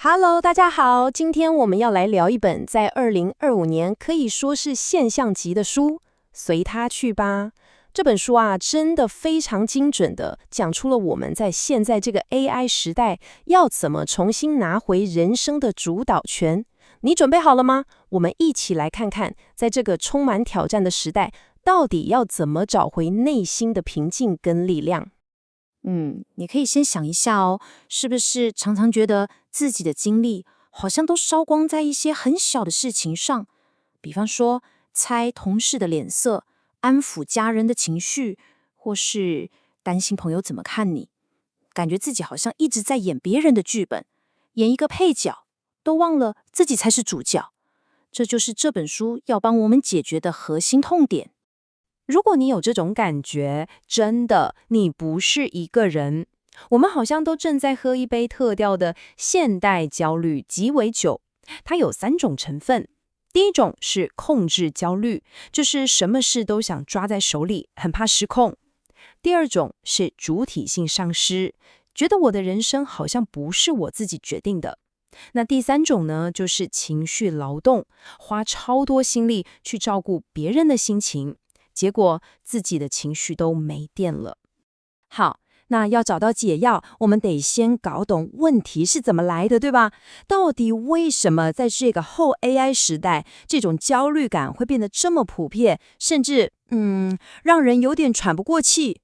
Hello，大家好，今天我们要来聊一本在2025年可以说是现象级的书，随它去吧。这本书啊，真的非常精准的讲出了我们在现在这个 AI 时代要怎么重新拿回人生的主导权。你准备好了吗？我们一起来看看，在这个充满挑战的时代，到底要怎么找回内心的平静跟力量。你可以先想一下哦，是不是常常觉得自己的精力好像都烧光在一些很小的事情上，比方说猜同事的脸色、安抚家人的情绪，或是担心朋友怎么看你，感觉自己好像一直在演别人的剧本，演一个配角，都忘了自己才是主角。这就是这本书要帮我们解决的核心痛点。如果你有这种感觉，真的，你不是一个人。我们好像都正在喝一杯特调的现代焦虑鸡尾酒，它有3种成分。第一种是控制焦虑，就是什么事都想抓在手里，很怕失控。第二种是主体性丧失，觉得我的人生好像不是我自己决定的。那第三种呢，就是情绪劳动，花超多心力去照顾别人的心情，结果自己的情绪都没电了。好，那要找到解药，我们得先搞懂问题是怎么来的，对吧？到底为什么在这个后 AI 时代，这种焦虑感会变得这么普遍，甚至让人有点喘不过气？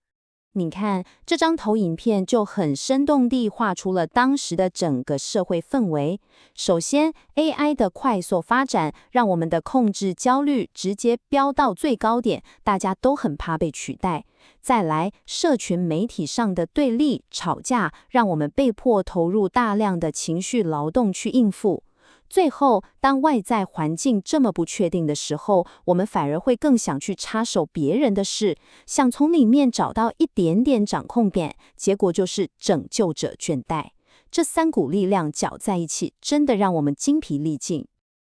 你看，这张投影片就很生动地画出了当时的整个社会氛围。首先，AI 的快速发展让我们的控制焦虑直接飙到最高点，大家都很怕被取代。再来，社群媒体上的对立、吵架，让我们被迫投入大量的情绪劳动去应付。最后，当外在环境这么不确定的时候，我们反而会更想去插手别人的事，想从里面找到一点点掌控感，结果就是拯救者倦怠。这3股力量搅在一起，真的让我们精疲力尽。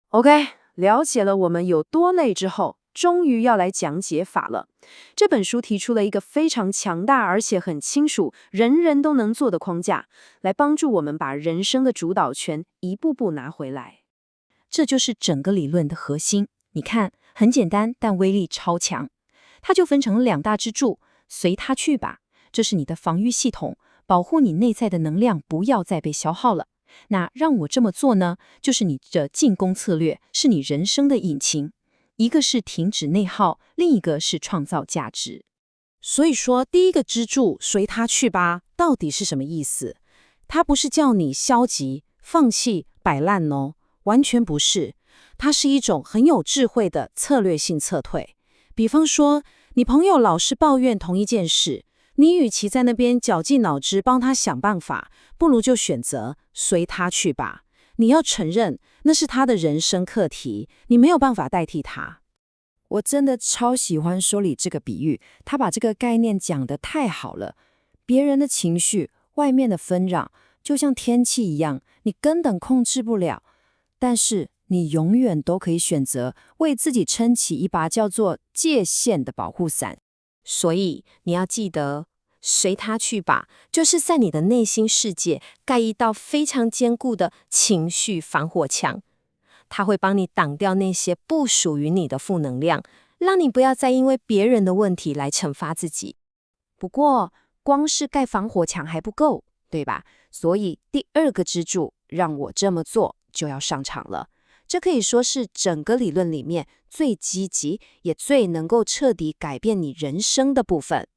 OK，了解了我们有多累之后，终于要来讲解法了。这本书提出了一个非常强大而且很清楚，人人都能做的框架，来帮助我们把人生的主导权一步步拿回来。这就是整个理论的核心。你看，很简单，但威力超强。它就分成2大支柱，随它去吧，这是你的防御系统，保护你内在的能量不要再被消耗了。那让我这么做呢，就是你的进攻策略，是你人生的引擎。一个是停止内耗，另一个是创造价值。所以说，第一个支柱随它去吧，到底是什么意思？它不是叫你消极、放弃、摆烂哦，完全不是。它是一种很有智慧的策略性撤退。比方说，你朋友老是抱怨同一件事，你与其在那边绞尽脑汁帮他想办法，不如就选择随他去吧。你要承认，那是他的人生课题，你没有办法代替他。我真的超喜欢说理这个比喻，他把这个概念讲得太好了。别人的情绪，外面的纷扰，就像天气一样，你根本控制不了，但是你永远都可以选择为自己撑起一把叫做界限的保护伞。所以你要记得，随它去吧，就是在你的内心世界盖一道非常坚固的情绪防火墙。它会帮你挡掉那些不属于你的负能量，让你不要再因为别人的问题来惩罚自己。不过，光是盖防火墙还不够，对吧？所以第2个支柱，让我这么做，就要上场了。这可以说是整个理论里面最积极，也最能够彻底改变你人生的部分。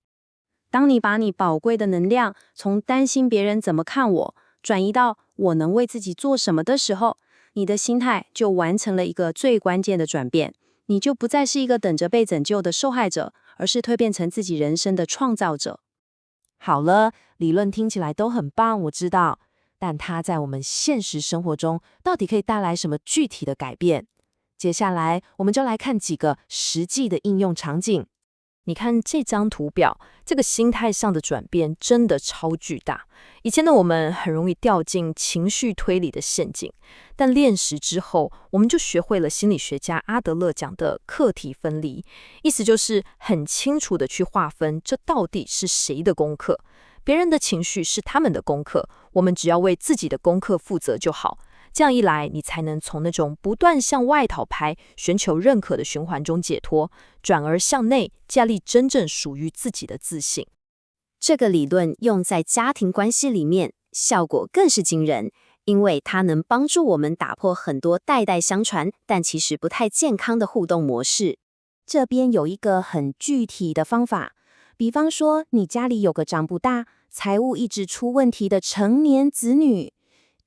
当你把你宝贵的能量从担心别人怎么看我，转移到我能为自己做什么的时候，你的心态就完成了一个最关键的转变。你就不再是一个等着被拯救的受害者，而是蜕变成自己人生的创造者。好了，理论听起来都很棒，我知道，但它在我们现实生活中到底可以带来什么具体的改变？接下来我们就来看几个实际的应用场景。你看这张图表，这个心态上的转变真的超巨大。以前的我们很容易掉进情绪推理的陷阱，但练习之后，我们就学会了心理学家阿德勒讲的课题分离，意思就是很清楚的去划分这到底是谁的功课。别人的情绪是他们的功课，我们只要为自己的功课负责就好。这样一来，你才能从那种不断向外讨拍、寻求认可的循环中解脱，转而向内建立真正属于自己的自信。这个理论用在家庭关系里面，效果更是惊人，因为它能帮助我们打破很多代代相传但其实不太健康的互动模式。这边有一个很具体的方法，比方说你家里有个长不大、财务一直出问题的成年子女，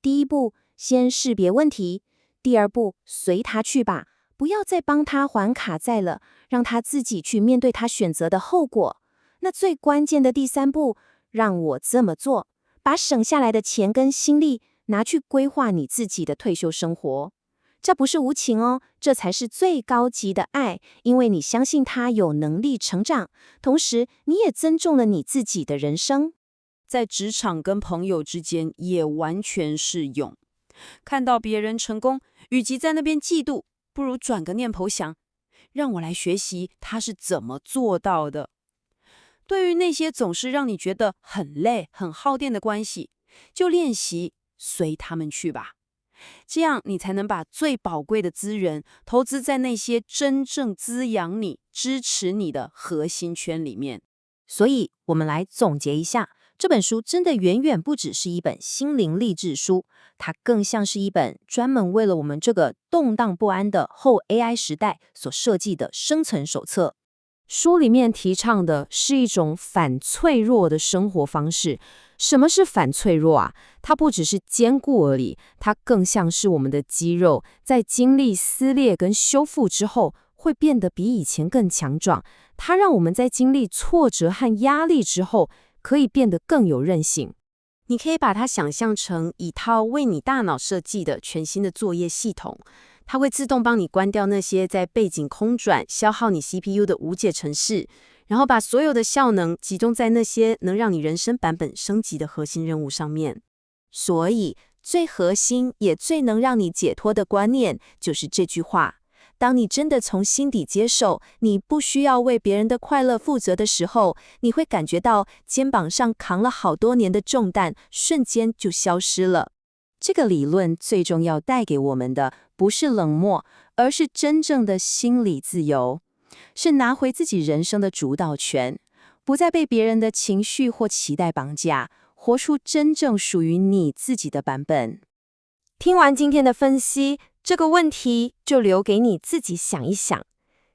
第一步先识别问题，第二步随他去吧，不要再帮他还卡债了，让他自己去面对他选择的后果。那最关键的第三步，让我这么做，把省下来的钱跟心力拿去规划你自己的退休生活。这不是无情哦，这才是最高级的爱，因为你相信他有能力成长，同时你也尊重了你自己的人生。在职场跟朋友之间也完全适用。看到别人成功，与其在那边嫉妒，不如转个念头想，让我来学习他是怎么做到的。对于那些总是让你觉得很累、很耗电的关系，就练习随他们去吧。这样你才能把最宝贵的资源投资在那些真正滋养你、支持你的核心圈里面。所以，我们来总结一下，这本书真的远远不只是一本心灵励志书，它更像是一本专门为了我们这个动荡不安的后 AI 时代所设计的生存手册。书里面提倡的是一种反脆弱的生活方式。什么是反脆弱啊？它不只是坚固而已，它更像是我们的肌肉，在经历撕裂跟修复之后，会变得比以前更强壮。它让我们在经历挫折和压力之后，可以变得更有韧性。你可以把它想象成一套为你大脑设计的全新的作业系统，它会自动帮你关掉那些在背景空转、消耗你 CPU 的无解程式，然后把所有的效能集中在那些能让你人生版本升级的核心任务上面。所以，最核心也最能让你解脱的观念就是这句话：当你真的从心底接受你不需要为别人的快乐负责的时候，你会感觉到肩膀上扛了好多年的重担瞬间就消失了。这个理论最重要带给我们的不是冷漠，而是真正的心理自由，是拿回自己人生的主导权，不再被别人的情绪或期待绑架，活出真正属于你自己的版本。听完今天的分析，这个问题就留给你自己想一想，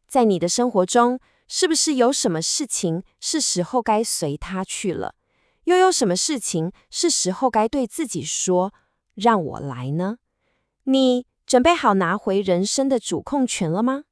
在你的生活中，是不是有什么事情是时候该随它去了？又有什么事情是时候该对自己说，让我来呢？你准备好拿回人生的主控权了吗？